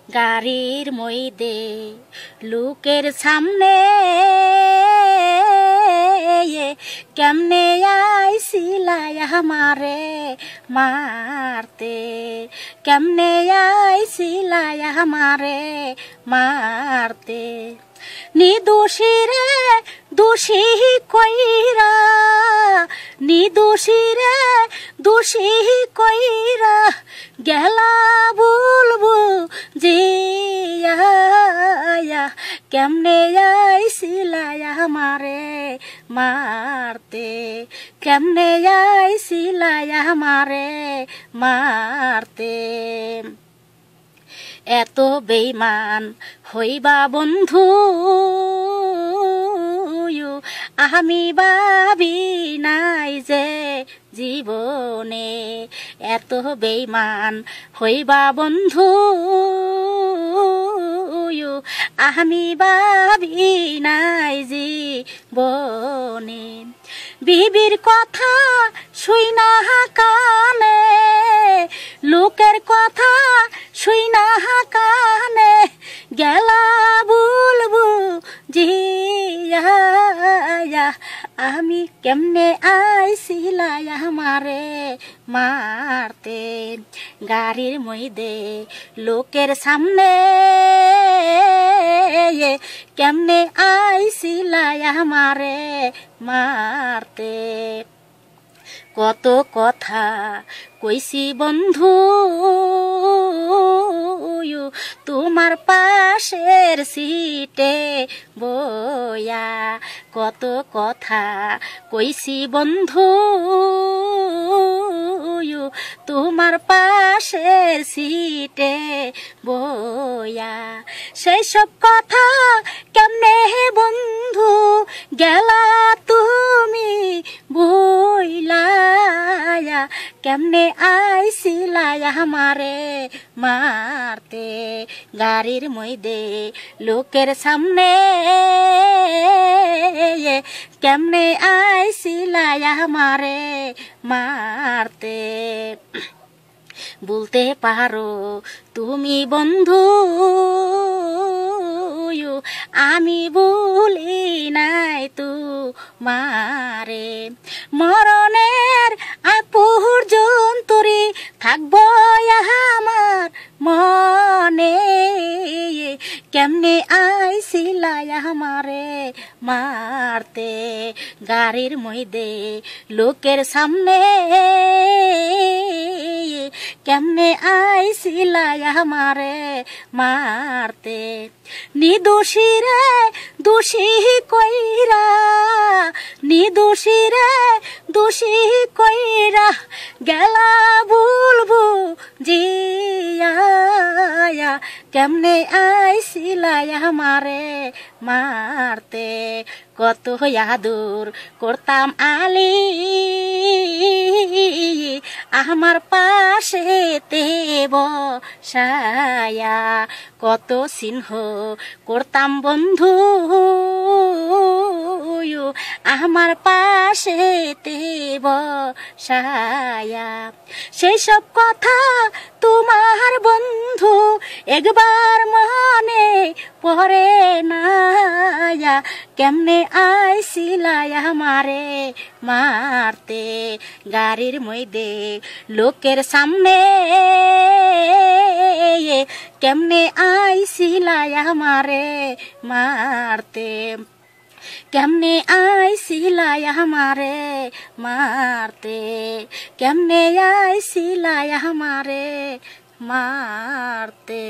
গাড়ির মধ্যে লোকের সামনে কেমনে আইছিলাই আমারে মারতে, কেমনে আইছিলাই আমারে মারতে। নিদোষী রে দোষী কইরা, নিদোষী রে দোষী কইরা গেলা বলবো জিয়া, কেমনে আইছিলাই আমারে মারতে, কেমনে আইছিলাই আমারে মারতে। এত বেঈমান হইবা বন্ধু আমি ভাবি নাই যে জীবনে, এত বেঈমান হইবা বন্ধু আমি ভাবি নাই জীবনে। বিবির কথা শুই না কানে, লোকের কথা শুই না কানে গেলা বলবো জিয়া, আমি কেমনে আইছিলাই আমারে মারতে। গাড়ির মধ্যে লোকের সামনে কেমনে আইছিলাই আমারে মারতে। কত কথা কইছি বন্ধু তোমার পাশের সিটে বয়া, কত কথা কইছি বন্ধু তোমার পাশের সিটে বয়া। সেই সব কথা কেমনে বন্ধু গেলা তুমি বইলা, কেমনে আইছিলাই আমারে মারতে। গাড়ির মধ্যে লোকের সামনে কেমনে আইছিলাই আমারে মারতে। বলতে পারো তুমি বন্ধু আমি ভুলি নাই তোমারে, মরণের আগ পর্যন্তরি থাকবো আমার মনে, কেমনে আইছিলাই আমারে মারতে। গাড়ির মধ্যে লোকের সামনে কেমনে আইছিলাই আমারে মারতে। নিদোষী রে দোষী কইরা, নিদোষী রে দোষী কইরা গেলা বলবো জিয়া, কেমনে আইছিলাই আমারে মারতে। কত আদর করতাম আলী আমার পাশেতে বসায়া, কত সিংহ করতাম বন্ধু আমার পাশেতে বসায়া। সেই সব কথা তোমার বন্ধু একবার মনে পড়ে না, কেমনে আইছিলাই আমারে মারতে। গাড়ির মধ্যে লোকের সামনে কেমনে আইছিলাই আমারে মারতে, কেমনে আইছিলাই আমারে মারতে, কেমনে আইছিলাই আমারে মারতে।